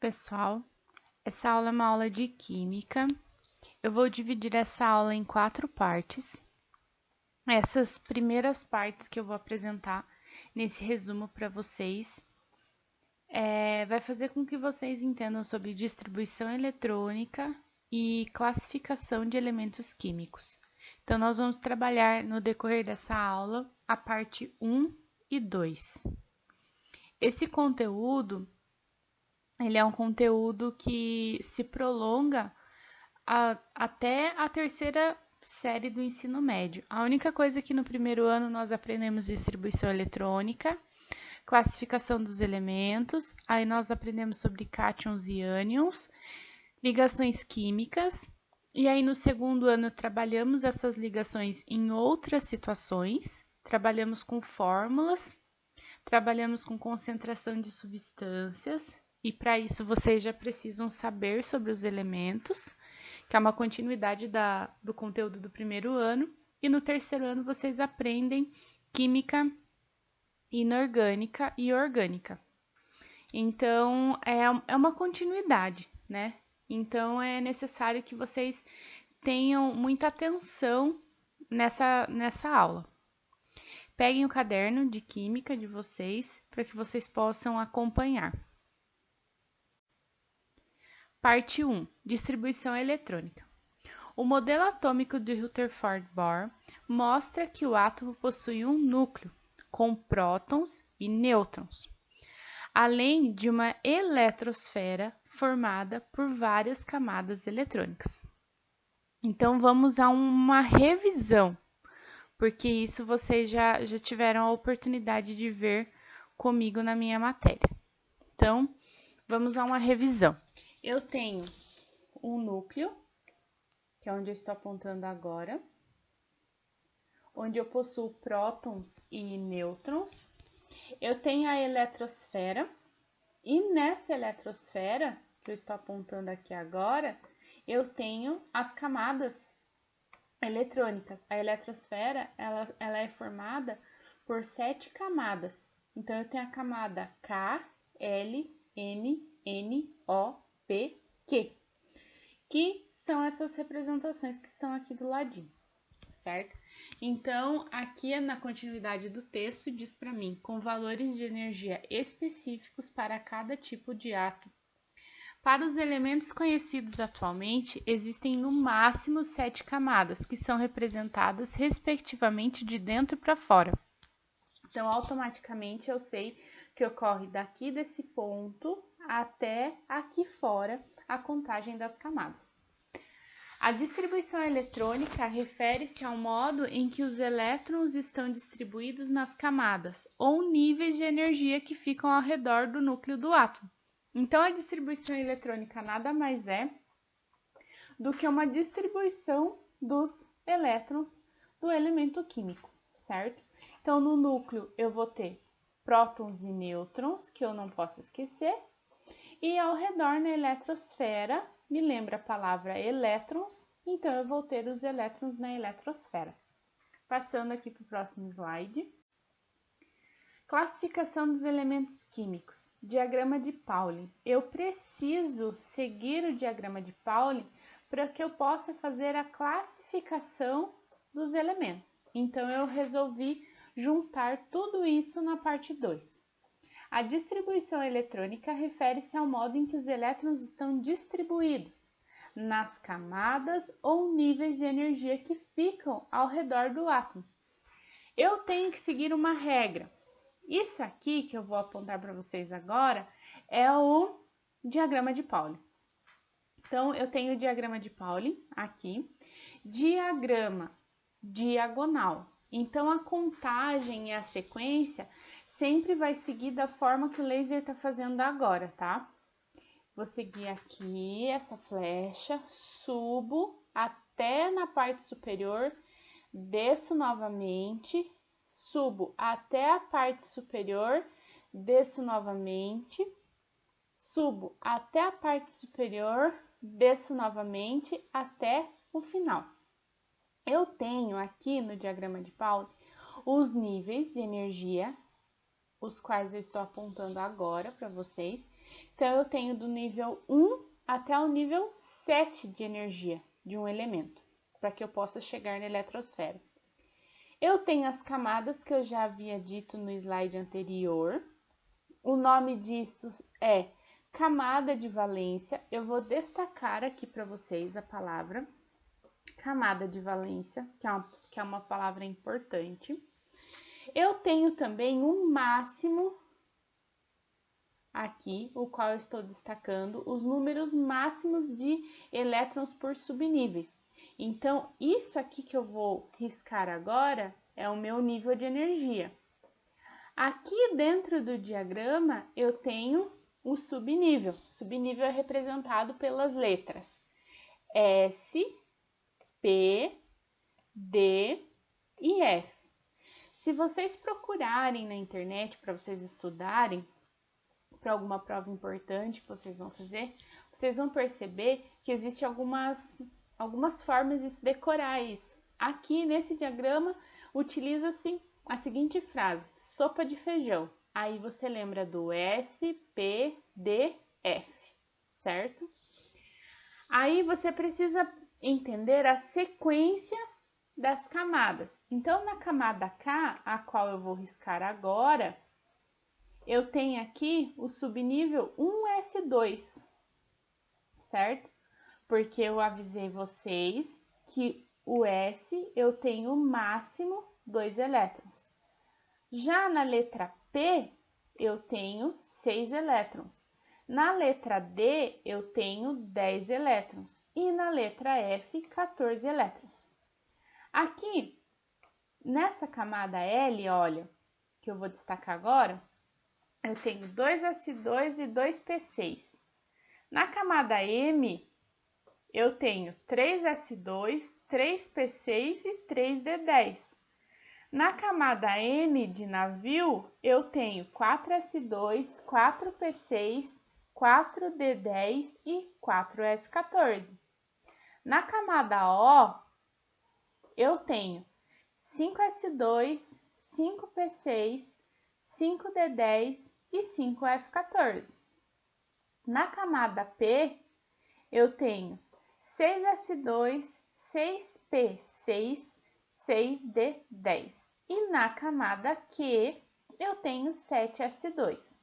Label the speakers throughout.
Speaker 1: pessoal, essa aula é uma aula de química. Eu vou dividir essa aula em 4 partes. Essas primeiras partes que eu vou apresentar nesse resumo para vocês vai fazer com que vocês entendam sobre distribuição eletrônica e classificação de elementos químicos. Então, nós vamos trabalhar no decorrer dessa aula a parte 1 e 2. Esse conteúdo ele é um conteúdo que se prolonga até a terceira série do ensino médio. A única coisa que no primeiro ano nós aprendemos distribuição eletrônica, classificação dos elementos, aí nós aprendemos sobre cátions e ânions, ligações químicas, e aí no segundo ano trabalhamos essas ligações em outras situações, trabalhamos com fórmulas, trabalhamos com concentração de substâncias, e para isso vocês já precisam saber sobre os elementos, que é uma continuidade do conteúdo do primeiro ano, e no terceiro ano vocês aprendem química inorgânica e orgânica. Então, é uma continuidade, né? Então, é necessário que vocês tenham muita atenção nessa aula. Peguem o caderno de química de vocês para que vocês possam acompanhar. Parte 1. Distribuição eletrônica. O modelo atômico de Rutherford Bohr mostra que o átomo possui um núcleo, com prótons e nêutrons, além de uma eletrosfera formada por várias camadas eletrônicas. Então, vamos a uma revisão, porque isso vocês já tiveram a oportunidade de ver comigo na minha matéria. Então, vamos a uma revisão. Eu tenho um núcleo, que é onde eu estou apontando agora, onde eu possuo prótons e nêutrons. Eu tenho a eletrosfera, e nessa eletrosfera, que eu estou apontando aqui agora, eu tenho as camadas eletrônicas. A eletrosfera, ela é formada por 7 camadas. Então, eu tenho a camada K, L, M, N, O, P, Q, que são essas representações que estão aqui do ladinho, certo? Então, aqui na continuidade do texto, diz para mim, com valores de energia específicos para cada tipo de átomo. Para os elementos conhecidos atualmente, existem no máximo 7 camadas, que são representadas respectivamente de dentro para fora. Então, automaticamente eu sei que ocorre daqui desse ponto até aqui fora a contagem das camadas. A distribuição eletrônica refere-se ao modo em que os elétrons estão distribuídos nas camadas ou níveis de energia que ficam ao redor do núcleo do átomo. Então, a distribuição eletrônica nada mais é do que uma distribuição dos elétrons do elemento químico, certo? Então, no núcleo eu vou ter prótons e nêutrons, que eu não posso esquecer, e ao redor na eletrosfera, me lembra a palavra elétrons, então eu vou ter os elétrons na eletrosfera. Passando aqui para o próximo slide. Classificação dos elementos químicos. Diagrama de Pauling. Eu preciso seguir o diagrama de Pauling para que eu possa fazer a classificação dos elementos. Então, eu resolvi juntar tudo isso na parte 2. A distribuição eletrônica refere-se ao modo em que os elétrons estão distribuídos nas camadas ou níveis de energia que ficam ao redor do átomo. Eu tenho que seguir uma regra. Isso aqui que eu vou apontar para vocês agora é o diagrama de Pauling. Então, eu tenho o diagrama de Pauling aqui, diagrama diagonal. Então, a contagem e a sequência sempre vai seguir da forma que o laser está fazendo agora, tá? Vou seguir aqui essa flecha, subo até na parte superior, desço novamente, subo até a parte superior, desço novamente, subo até a parte superior, desço novamente até o final. Eu tenho aqui no diagrama de Pauling os níveis de energia os quais eu estou apontando agora para vocês. Então, eu tenho do nível 1 até o nível 7 de energia de um elemento, para que eu possa chegar na eletrosfera. Eu tenho as camadas que eu já havia dito no slide anterior. O nome disso é camada de valência. Eu vou destacar aqui para vocês a palavra camada de valência, que é uma palavra importante. Eu tenho também um máximo aqui, o qual eu estou destacando os números máximos de elétrons por subníveis. Então, isso aqui que eu vou riscar agora é o meu nível de energia. Aqui dentro do diagrama eu tenho o subnível. Subnível é representado pelas letras S, P, D e F. Se vocês procurarem na internet para vocês estudarem, para alguma prova importante que vocês vão fazer, vocês vão perceber que existem algumas formas de se decorar isso. Aqui nesse diagrama utiliza-se a seguinte frase: sopa de feijão. Aí você lembra do S, P, D, F, certo? Aí você precisa entender a sequência das camadas. Então, na camada K, a qual eu vou riscar agora, eu tenho aqui o subnível 1S2, certo? Porque eu avisei vocês que o S eu tenho máximo 2 elétrons. Já na letra P, eu tenho 6 elétrons. Na letra D, eu tenho 10 elétrons. E na letra F, 14 elétrons. Aqui, nessa camada L, olha, que eu vou destacar agora, eu tenho 2S2 e 2P6. Na camada M, eu tenho 3S2, 3P6 e 3D10. Na camada N de navio, eu tenho 4S2, 4P6, 4D10 e 4F14. Na camada O, eu tenho 5S2, 5P6, 5D10 e 5F14. Na camada P, eu tenho 6S2, 6P6, 6D10. E na camada Q, eu tenho 7S2.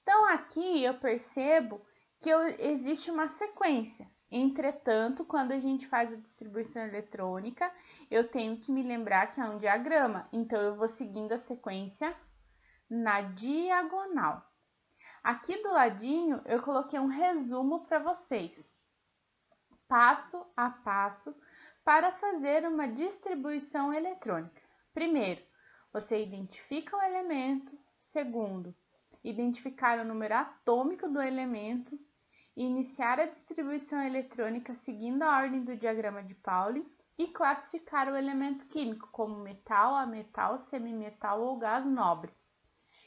Speaker 1: Então, aqui eu percebo que existe uma sequência. Entretanto, quando a gente faz a distribuição eletrônica, eu tenho que me lembrar que é um diagrama. Então, eu vou seguindo a sequência na diagonal. Aqui do ladinho, eu coloquei um resumo para vocês, passo a passo, para fazer uma distribuição eletrônica. Primeiro, você identifica o elemento. Segundo, identificar o número atômico do elemento. Iniciar a distribuição eletrônica seguindo a ordem do diagrama de Pauli. E classificar o elemento químico como metal, ametal, semimetal ou gás nobre.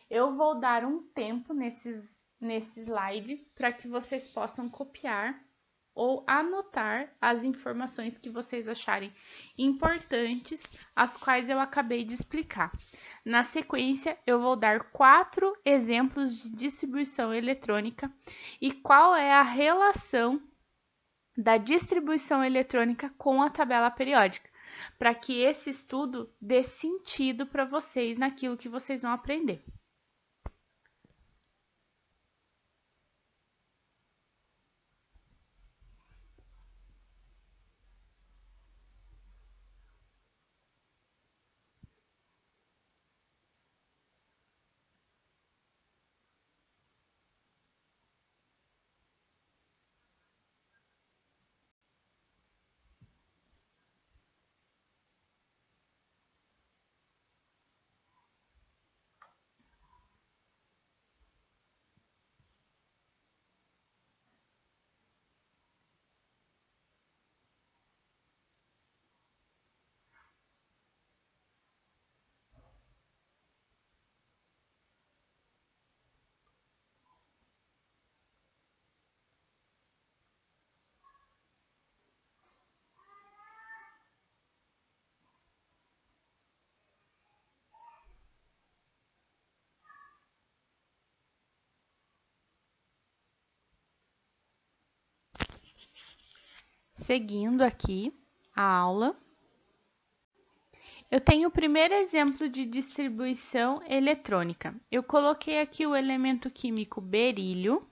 Speaker 1: Eu vou dar um tempo nesse slide para que vocês possam copiar ou anotar as informações que vocês acharem importantes, as quais eu acabei de explicar. Na sequência, eu vou dar 4 exemplos de distribuição eletrônica e qual é a relação da distribuição eletrônica com a tabela periódica, para que esse estudo dê sentido para vocês naquilo que vocês vão aprender. seguindo aqui a aula. Eu tenho o primeiro exemplo de distribuição eletrônica. Eu coloquei aqui o elemento químico berílio,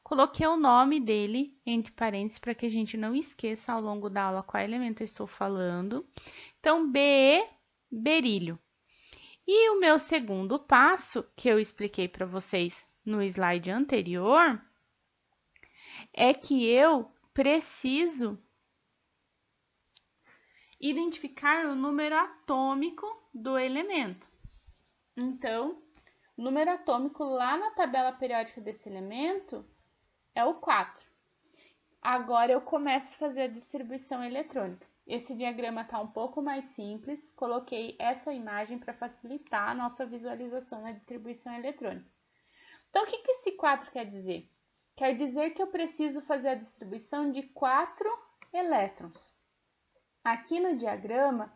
Speaker 1: coloquei o nome dele entre parênteses para que a gente não esqueça ao longo da aula qual elemento eu estou falando. Então, Be, berílio. E o meu segundo passo, que eu expliquei para vocês no slide anterior, é que eu preciso identificar o número atômico do elemento. Então, o número atômico lá na tabela periódica desse elemento é o 4. Agora eu começo a fazer a distribuição eletrônica. Esse diagrama está um pouco mais simples, coloquei essa imagem para facilitar a nossa visualização na distribuição eletrônica. Então, o que esse 4 quer dizer? Quer dizer que eu preciso fazer a distribuição de 4 elétrons. Aqui no diagrama,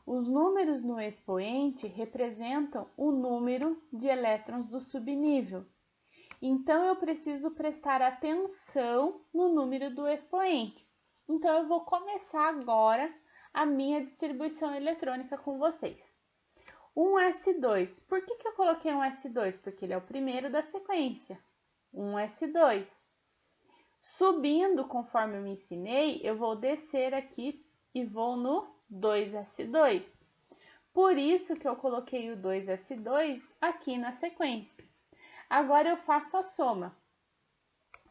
Speaker 1: os números no expoente representam o número de elétrons do subnível. Então, eu preciso prestar atenção no número do expoente. Então, eu vou começar agora a minha distribuição eletrônica com vocês. Um S2. Por que eu coloquei um S2? Porque ele é o primeiro da sequência. Um S2. Subindo, conforme eu me ensinei, eu vou descer aqui e vou no 2S2. Por isso que eu coloquei o 2S2 aqui na sequência. Agora eu faço a soma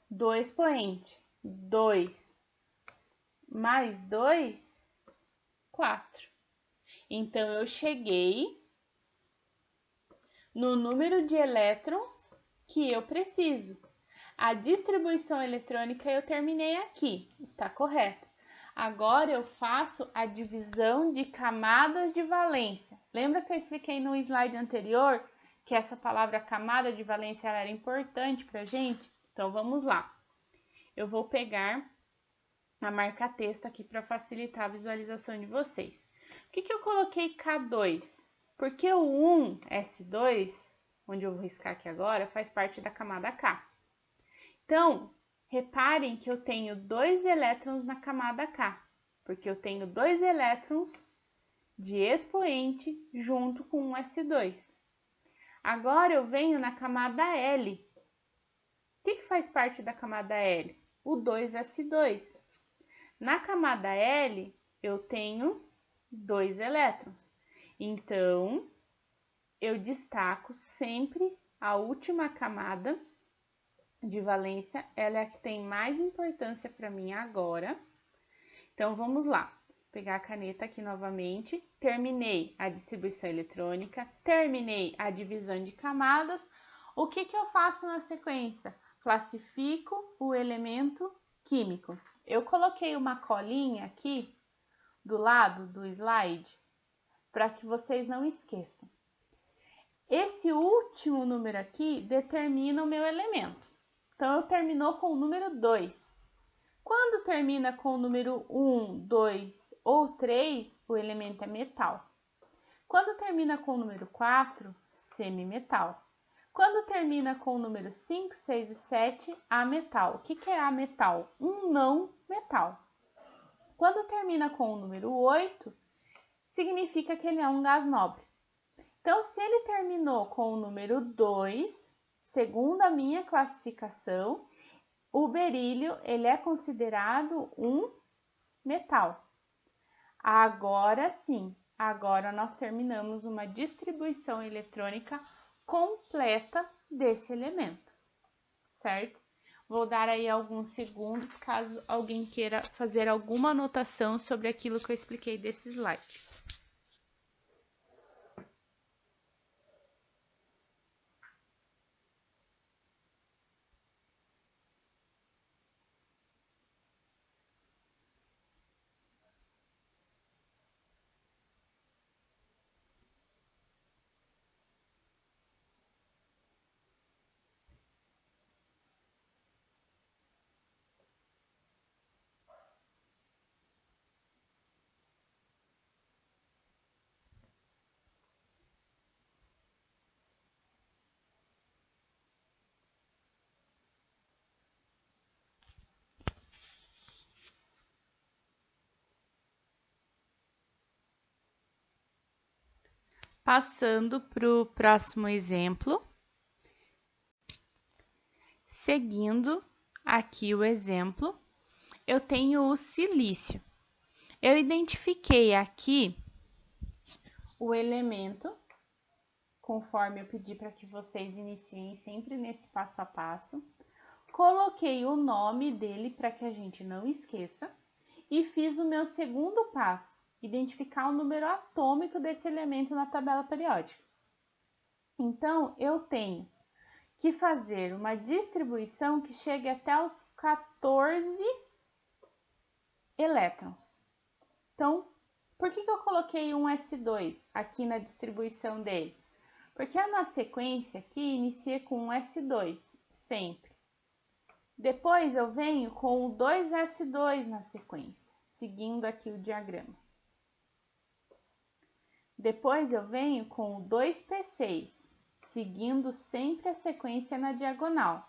Speaker 1: do expoente. 2 mais 2, 4. Então, eu cheguei no número de elétrons que eu preciso. A distribuição eletrônica eu terminei aqui, está correta. Agora eu faço a divisão de camadas de valência. Lembra que eu expliquei no slide anterior que essa palavra camada de valência era importante para a gente? Então vamos lá. Eu vou pegar a marca-texto aqui para facilitar a visualização de vocês. Por que eu coloquei K2? Porque o 1S2, onde eu vou riscar aqui agora, faz parte da camada K. Então, reparem que eu tenho 2 elétrons na camada K, porque eu tenho 2 elétrons de expoente junto com um S2. Agora eu venho na camada L. O que faz parte da camada L? O 2S2. Na camada L, eu tenho 2 elétrons. Então, eu destaco sempre a última camada de valência, ela é a que tem mais importância para mim agora. Então, vamos lá. Vou pegar a caneta aqui novamente. Terminei a distribuição eletrônica, terminei a divisão de camadas. O que eu faço na sequência? Classifico o elemento químico. Eu coloquei uma colinha aqui do lado do slide para que vocês não esqueçam. Esse último número aqui determina o meu elemento. Então, eu terminou com o número 2. Quando termina com o número 1, 2 ou 3, o elemento é metal. Quando termina com o número 4, semimetal. Quando termina com o número 5, 6 e 7, ametal. O que é ametal? Um não metal. Quando termina com o número 8, significa que ele é um gás nobre. Então, se ele terminou com o número 2, segundo a minha classificação, o berílio ele é considerado um metal. Agora sim, agora nós terminamos uma distribuição eletrônica completa desse elemento, certo? Vou dar aí alguns segundos caso alguém queira fazer alguma anotação sobre aquilo que eu expliquei desse slide. Passando para o próximo exemplo. Seguindo aqui o exemplo, eu tenho o silício. Eu identifiquei aqui o elemento, conforme eu pedi para que vocês iniciem sempre nesse passo a passo. Coloquei o nome dele para que a gente não esqueça e fiz o meu segundo passo, identificar o número atômico desse elemento na tabela periódica. Então, eu tenho que fazer uma distribuição que chegue até os 14 elétrons. Então, por que eu coloquei um S2 aqui na distribuição dele? Porque a nossa sequência aqui inicia com um S2, sempre. Depois eu venho com o 2S2 na sequência, seguindo aqui o diagrama. Depois eu venho com o 2P6, seguindo sempre a sequência na diagonal.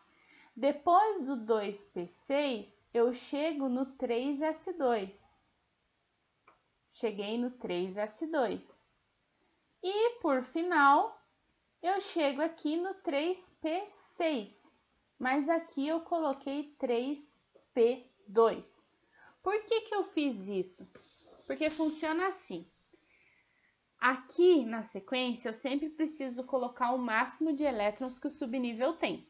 Speaker 1: Depois do 2P6, eu chego no 3S2. Cheguei no 3S2. E, por final, eu chego aqui no 3P6. Mas aqui eu coloquei 3P2. Por que eu fiz isso? Porque funciona assim. Aqui na sequência, eu sempre preciso colocar o máximo de elétrons que o subnível tem.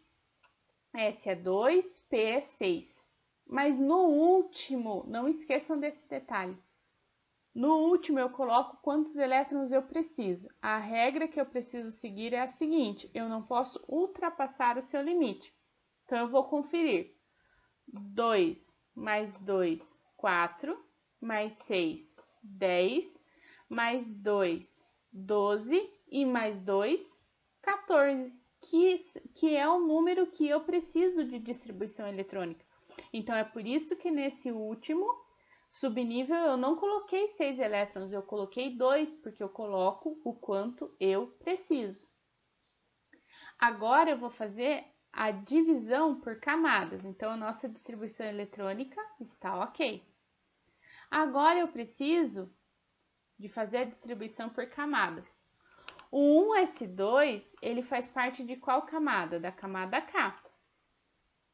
Speaker 1: S é 2, P é 6. Mas no último, não esqueçam desse detalhe. No último, eu coloco quantos elétrons eu preciso. A regra que eu preciso seguir é a seguinte: eu não posso ultrapassar o seu limite. Então, eu vou conferir. 2 mais 2, 4, mais 6, 10, mais 2, 12 e mais 2, 14, que é o número que eu preciso de distribuição eletrônica. Então, é por isso que nesse último subnível eu não coloquei 6 elétrons, eu coloquei 2, porque eu coloco o quanto eu preciso. Agora eu vou fazer a divisão por camadas, então a nossa distribuição eletrônica está ok. Agora eu preciso de fazer a distribuição por camadas. O 1s2, ele faz parte de qual camada? Da camada K.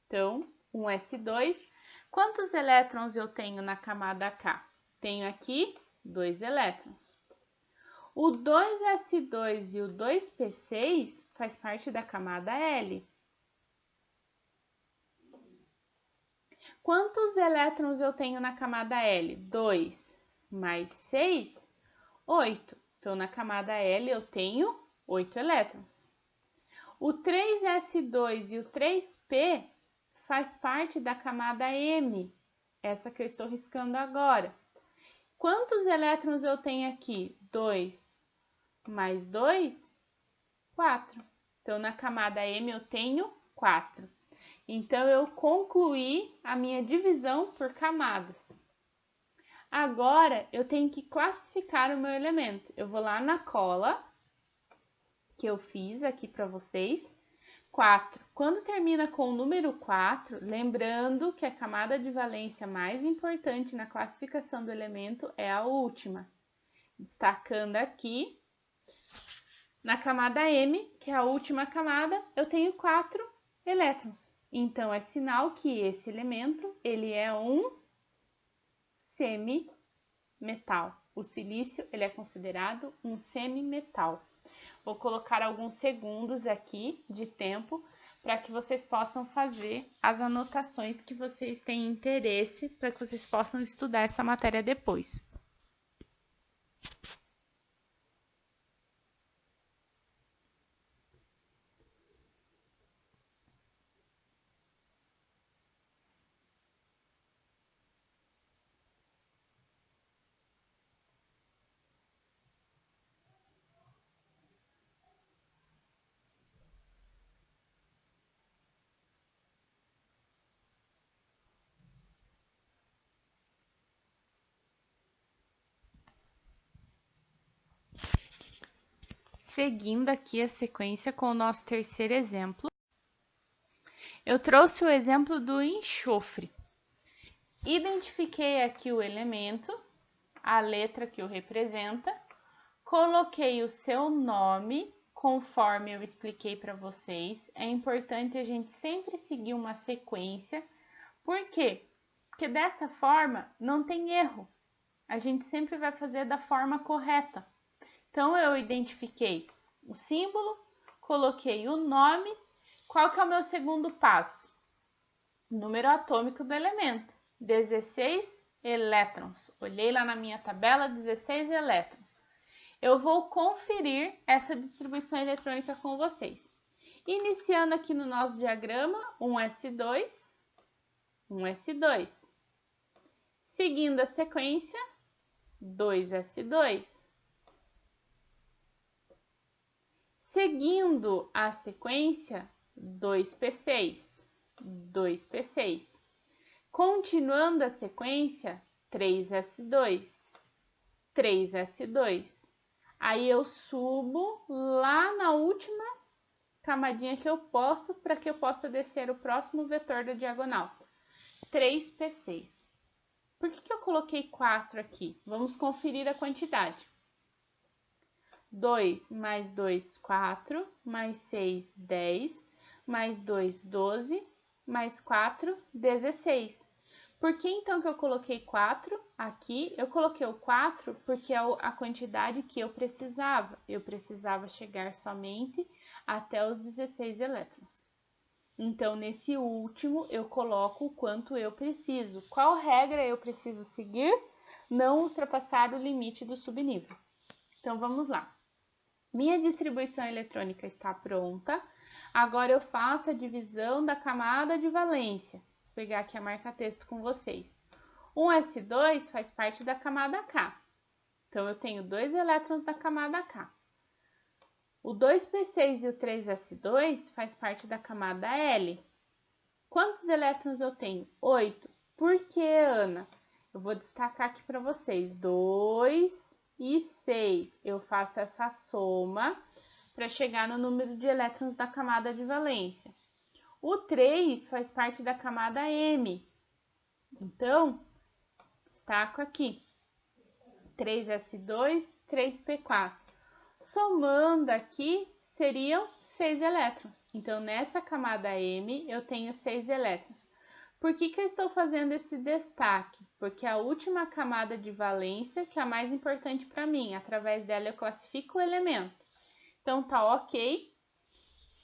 Speaker 1: Então, 1s2, quantos elétrons eu tenho na camada K? Tenho aqui 2 elétrons. O 2s2 e o 2p6 faz parte da camada L. Quantos elétrons eu tenho na camada L? 2 mais 6, 8. Então, na camada L eu tenho 8 elétrons. O 3s2 e o 3p faz parte da camada M, essa que eu estou riscando agora. Quantos elétrons eu tenho aqui? 2 mais 2, 4. Então, na camada M eu tenho 4. Então, eu concluí a minha divisão por camadas. Agora, eu tenho que classificar o meu elemento. Eu vou lá na cola, que eu fiz aqui para vocês. 4. Quando termina com o número 4, lembrando que a camada de valência mais importante na classificação do elemento é a última. Destacando aqui, na camada M, que é a última camada, eu tenho 4 elétrons. Então, é sinal que esse elemento ele é um semimetal. O silício ele é considerado um semimetal. Vou colocar alguns segundos aqui de tempo para que vocês possam fazer as anotações que vocês têm interesse, para que vocês possam estudar essa matéria depois. Seguindo aqui a sequência com o nosso terceiro exemplo, eu trouxe o exemplo do enxofre. Identifiquei aqui o elemento, a letra que o representa, coloquei o seu nome, conforme eu expliquei para vocês. É importante a gente sempre seguir uma sequência. Por quê? Porque dessa forma não tem erro. A gente sempre vai fazer da forma correta. Então, eu identifiquei o símbolo, coloquei o nome. Qual que é o meu segundo passo? Número atômico do elemento, 16 elétrons. Olhei lá na minha tabela, 16 elétrons. Eu vou conferir essa distribuição eletrônica com vocês. Iniciando aqui no nosso diagrama, um S2, um S2. Seguindo a sequência, 2S2. Seguindo a sequência, 2P6, 2P6. Continuando a sequência, 3S2, 3S2. Aí eu subo lá na última camadinha que eu posso, para que eu possa descer o próximo vetor da diagonal, 3P6. Por que eu coloquei 4 aqui? Vamos conferir a quantidade. 2 mais 2, 4, mais 6, 10, mais 2, 12, mais 4, 16. Por que então que eu coloquei 4 aqui? Eu coloquei o 4 porque é a quantidade que eu precisava. Eu precisava chegar somente até os 16 elétrons. Então, nesse último, eu coloco o quanto eu preciso. Qual regra eu preciso seguir? Não ultrapassar o limite do subnível. Então, vamos lá. Minha distribuição eletrônica está pronta. Agora eu faço a divisão da camada de valência. Vou pegar aqui a marca-texto com vocês. Um S2 faz parte da camada K. Então, eu tenho 2 elétrons da camada K. O 2P6 e o 3S2 faz parte da camada L. Quantos elétrons eu tenho? 8. Por que, Ana? Eu vou destacar aqui para vocês. 2 e 6. Eu faço essa soma para chegar no número de elétrons da camada de valência. O 3 faz parte da camada M. Então, destaco aqui. 3S2, 3P4. Somando aqui, seriam 6 elétrons. Então, nessa camada M, eu tenho 6 elétrons. Por que eu estou fazendo esse destaque? Porque a última camada de valência, que é a mais importante para mim, através dela eu classifico o elemento. Então, tá ok.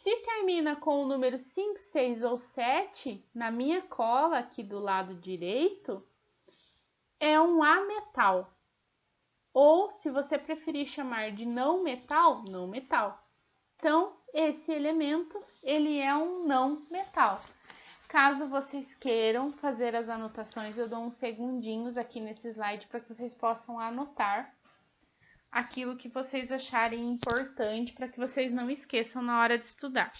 Speaker 1: Se termina com o número 5, 6 ou 7, na minha cola aqui do lado direito, é um ametal. Ou, se você preferir chamar de não metal, não metal. Então, esse elemento, ele é um não metal. Caso vocês queiram fazer as anotações, eu dou uns segundinhos aqui nesse slide para que vocês possam anotar aquilo que vocês acharem importante para que vocês não esqueçam na hora de estudar.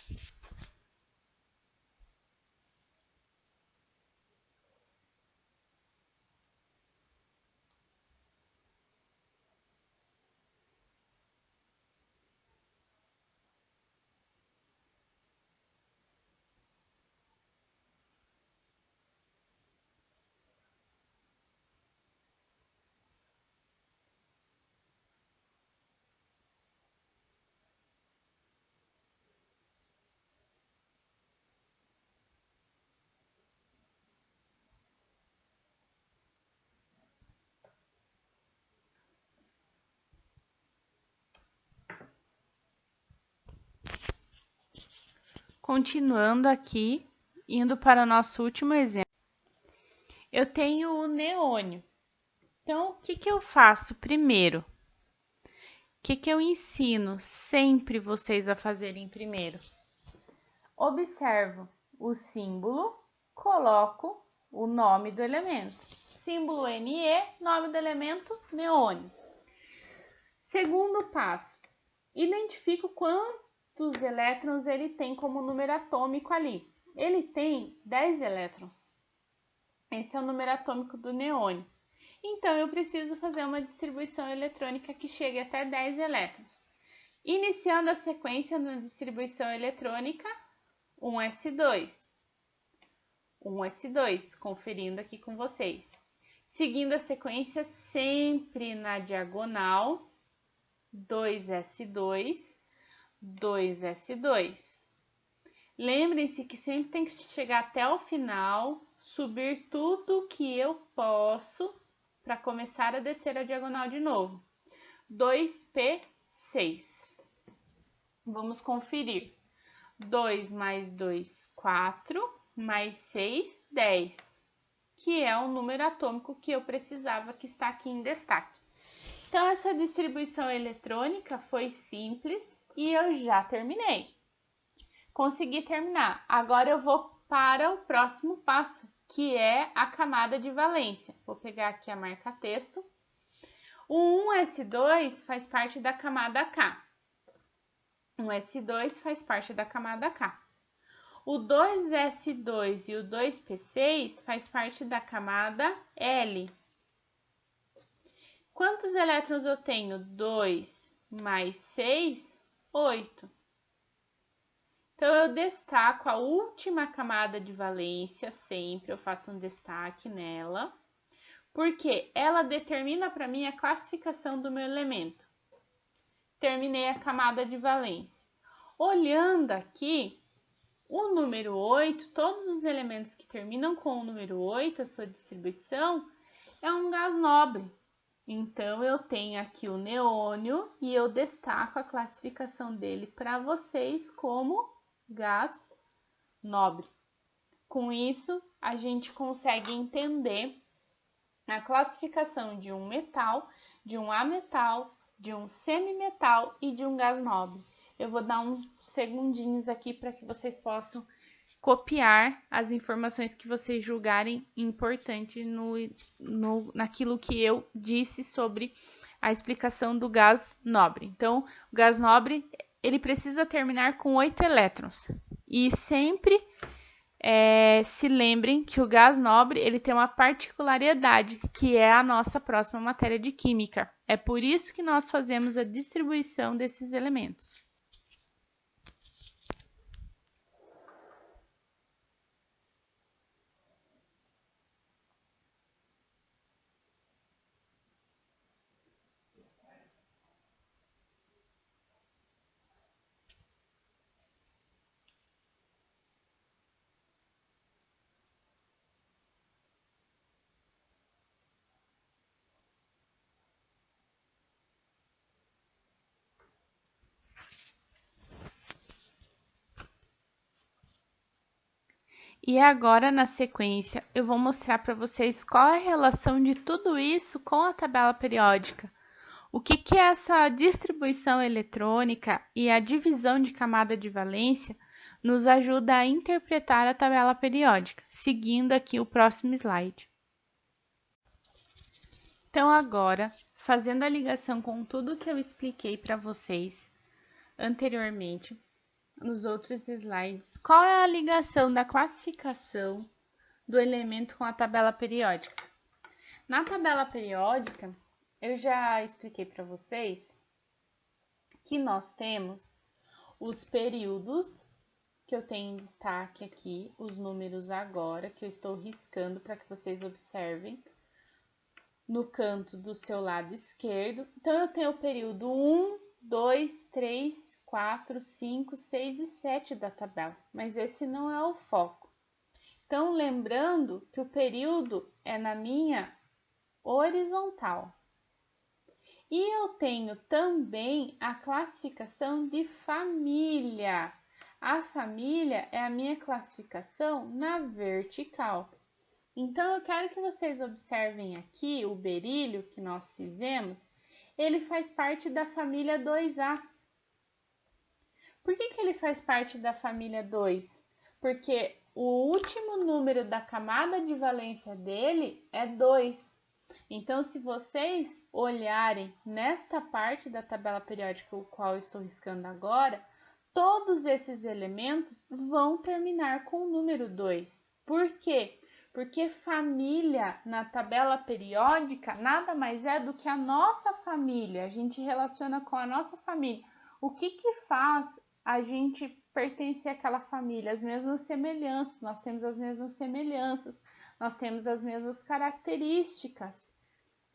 Speaker 1: Continuando aqui, indo para o nosso último exemplo. Eu tenho o neônio. Então, o que eu faço primeiro? O que eu ensino sempre vocês a fazerem primeiro? Observo o símbolo, coloco o nome do elemento. Símbolo Ne, nome do elemento neônio. Segundo passo, identifico quantos elétrons ele tem como número atômico ali. Ele tem 10 elétrons. Esse é o número atômico do neônio. Então, eu preciso fazer uma distribuição eletrônica que chegue até 10 elétrons. Iniciando a sequência na distribuição eletrônica, 1s2. 1s2, conferindo aqui com vocês. Seguindo a sequência sempre na diagonal, 2s2, 2s2. Lembrem-se que sempre tem que chegar até o final, subir tudo que eu posso para começar a descer a diagonal de novo. 2p6. Vamos conferir. 2 mais 2, 4, mais 6, 10, que é o número atômico que eu precisava, que está aqui em destaque. Então, essa distribuição eletrônica foi simples e eu já terminei. Consegui terminar. Agora eu vou para o próximo passo, que é a camada de valência. Vou pegar aqui a marca-texto. O 1s2 faz parte da camada K. O 1s2 faz parte da camada K. O 2s2 e o 2p6 faz parte da camada L. Quantos elétrons eu tenho? 2 mais 6, 8. Então, eu destaco a última camada de valência, sempre eu faço um destaque nela, porque ela determina para mim a classificação do meu elemento. Terminei a camada de valência. Olhando aqui, o número 8, todos os elementos que terminam com o número 8, a sua distribuição, é um gás nobre. Então, eu tenho aqui o neônio e eu destaco a classificação dele para vocês como gás nobre. Com isso, a gente consegue entender a classificação de um metal, de um ametal, de um semimetal e de um gás nobre. Eu vou dar uns segundinhos aqui para que vocês possam copiar as informações que vocês julgarem importante naquilo que eu disse sobre a explicação do gás nobre. Então, o gás nobre, ele precisa terminar com 8 elétrons. E sempre se lembrem que o gás nobre, ele tem uma particularidade, que é a nossa próxima matéria de química. É por isso que nós fazemos a distribuição desses elementos. E agora, na sequência, eu vou mostrar para vocês qual é a relação de tudo isso com a tabela periódica. O que é essa distribuição eletrônica e a divisão de camada de valência nos ajuda a interpretar a tabela periódica, seguindo aqui o próximo slide. Então, agora, fazendo a ligação com tudo que eu expliquei para vocês anteriormente, nos outros slides, qual é a ligação da classificação do elemento com a tabela periódica? Na tabela periódica, eu já expliquei para vocês que nós temos os períodos, que eu tenho em destaque aqui, os números agora, que eu estou riscando para que vocês observem, no canto do seu lado esquerdo. Então, eu tenho o período 1, 2, 3, 4, 5, 6 e 7 da tabela, mas esse não é o foco. Então, lembrando que o período é na minha horizontal. E eu tenho também a classificação de família. A família é a minha classificação na vertical. Então, eu quero que vocês observem aqui o berílio que nós fizemos. Ele faz parte da família 2A. Por que ele faz parte da família 2? Porque o último número da camada de valência dele é 2. Então, se vocês olharem nesta parte da tabela periódica, o qual eu estou riscando agora, todos esses elementos vão terminar com o número 2. Por quê? Porque família na tabela periódica nada mais é do que a nossa família. A gente relaciona com a nossa família. O que faz a gente pertencer àquela família? As mesmas semelhanças. Nós temos as mesmas semelhanças. Nós temos as mesmas características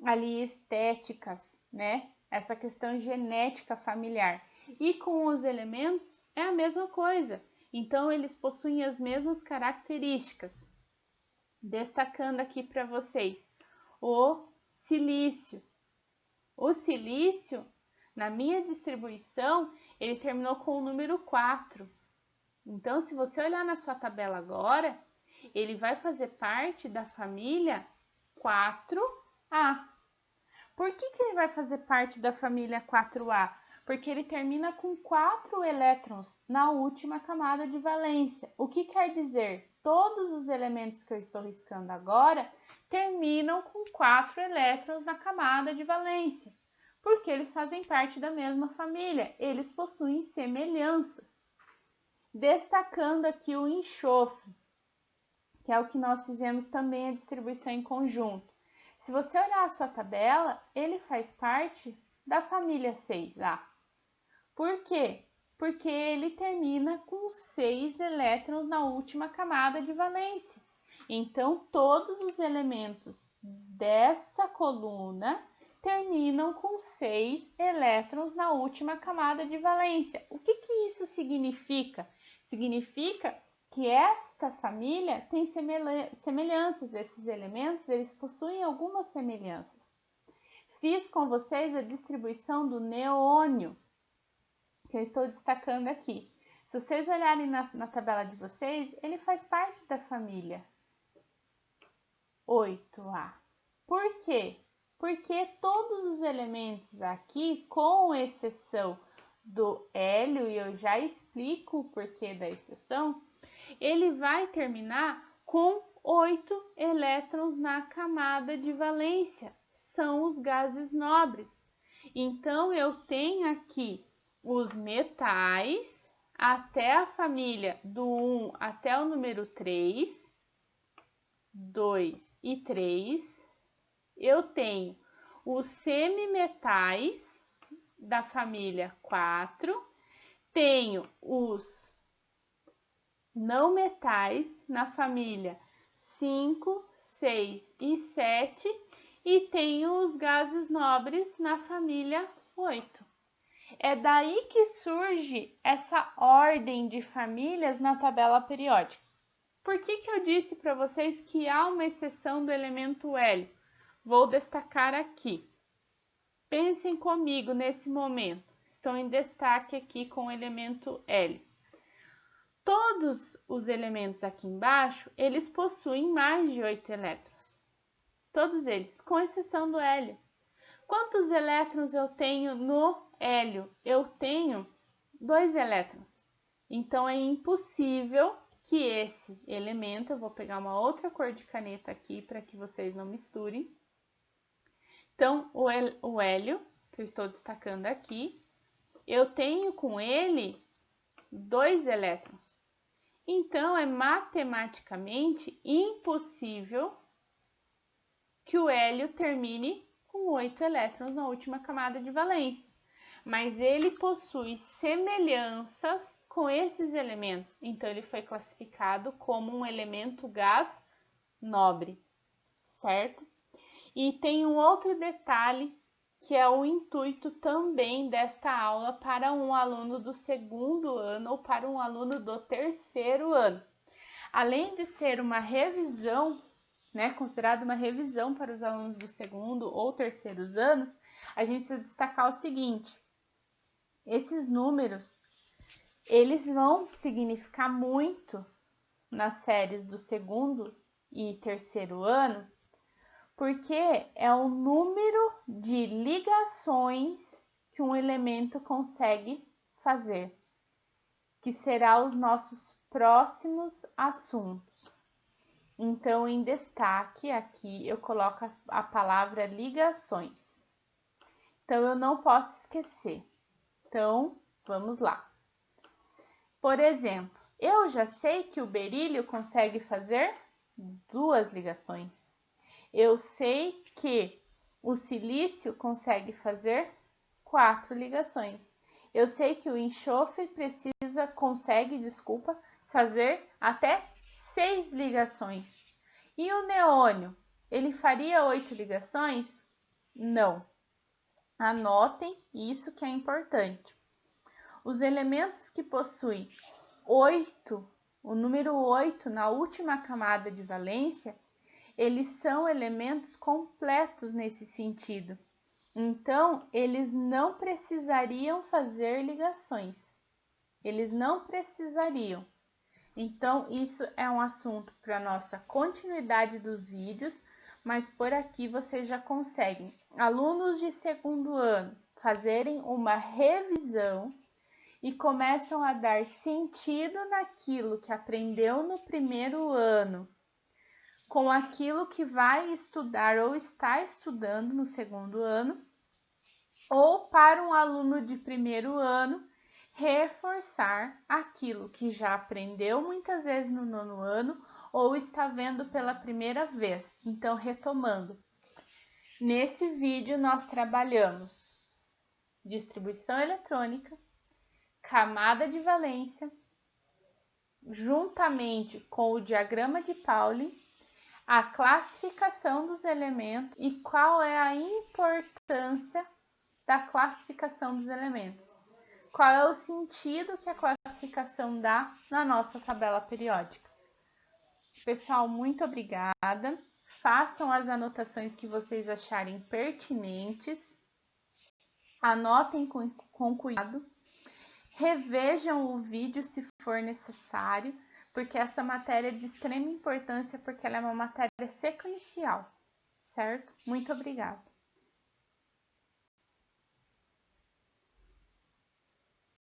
Speaker 1: ali estéticas, né? essa questão genética familiar. E com os elementos é a mesma coisa. Então, eles possuem as mesmas características. Destacando aqui para vocês o silício. O silício, na minha distribuição, ele terminou com o número 4. Então, se você olhar na sua tabela agora, ele vai fazer parte da família 4A. Por que ele vai fazer parte da família 4A? Porque ele termina com 4 elétrons na última camada de valência. O que quer dizer? Todos os elementos que eu estou riscando agora terminam com 4 elétrons na camada de valência, porque eles fazem parte da mesma família, eles possuem semelhanças. Destacando aqui o enxofre, que é o que nós fizemos também a distribuição em conjunto. Se você olhar a sua tabela, ele faz parte da família 6A. Por quê? Porque ele termina com 6 elétrons na última camada de valência. Então, todos os elementos dessa coluna terminam com 6 elétrons na última camada de valência. O que isso significa? Significa que esta família tem semelhanças. Esses elementos, eles possuem algumas semelhanças. Fiz com vocês a distribuição do neônio, que eu estou destacando aqui. Se vocês olharem na tabela de vocês, ele faz parte da família 8A. Por quê? Porque todos os elementos aqui, com exceção do hélio, e eu já explico o porquê da exceção, ele vai terminar com 8 elétrons na camada de valência. São os gases nobres. Então, eu tenho aqui os metais até a família do 1 até o número 3, 2 e 3. Eu tenho os semimetais da família 4, tenho os não metais na família 5, 6 e 7 e tenho os gases nobres na família 8. É daí que surge essa ordem de famílias na tabela periódica. Por que eu disse para vocês que há uma exceção do elemento hélio? Vou destacar aqui. Pensem comigo nesse momento. Estou em destaque aqui com o elemento hélio. Todos os elementos aqui embaixo, eles possuem mais de 8 elétrons. Todos eles, com exceção do hélio. Quantos elétrons eu tenho no hélio? Eu tenho 2 elétrons. Então, é impossível que esse elemento, eu vou pegar uma outra cor de caneta aqui para que vocês não misturem. Então, o hélio, que eu estou destacando aqui, eu tenho com ele 2 elétrons. Então, é matematicamente impossível que o hélio termine com 8 elétrons na última camada de valência. Mas ele possui semelhanças com esses elementos. Então, ele foi classificado como um elemento gás nobre, certo? E tem um outro detalhe que é o intuito também desta aula para um aluno do segundo ano ou para um aluno do terceiro ano. Além de ser uma revisão, considerada uma revisão para os alunos do segundo ou terceiros anos, a gente precisa destacar o seguinte: esses números, eles vão significar muito nas séries do segundo e terceiro ano, porque é o número de ligações que um elemento consegue fazer, que será os nossos próximos assuntos. Então, em destaque aqui, eu coloco a palavra ligações. Então, eu não posso esquecer. Então, vamos lá. Por exemplo, eu já sei que o berílio consegue fazer 2 ligações. Eu sei que o silício consegue fazer 4 ligações. Eu sei que o enxofre consegue fazer até 6 ligações. E o neônio, ele faria 8 ligações? Não. Anotem isso que é importante. Os elementos que possuem 8, o número 8 na última camada de valência, eles são elementos completos nesse sentido. Então, eles não precisariam fazer ligações. Eles não precisariam. Então, isso é um assunto para nossa continuidade dos vídeos, mas por aqui vocês já conseguem, alunos de segundo ano, fazerem uma revisão e começam a dar sentido naquilo que aprendeu no primeiro ano, com aquilo que vai estudar ou está estudando no segundo ano, ou para um aluno de primeiro ano, reforçar aquilo que já aprendeu muitas vezes no nono ano ou está vendo pela primeira vez. Então, retomando, nesse vídeo nós trabalhamos distribuição eletrônica, camada de valência, juntamente com o diagrama de Pauli, a classificação dos elementos e qual é a importância da classificação dos elementos. Qual é o sentido que a classificação dá na nossa tabela periódica. Pessoal, muito obrigada. Façam as anotações que vocês acharem pertinentes. Anotem com cuidado. Revejam o vídeo se for necessário, porque essa matéria é de extrema importância, porque ela é uma matéria sequencial, certo? Muito obrigada.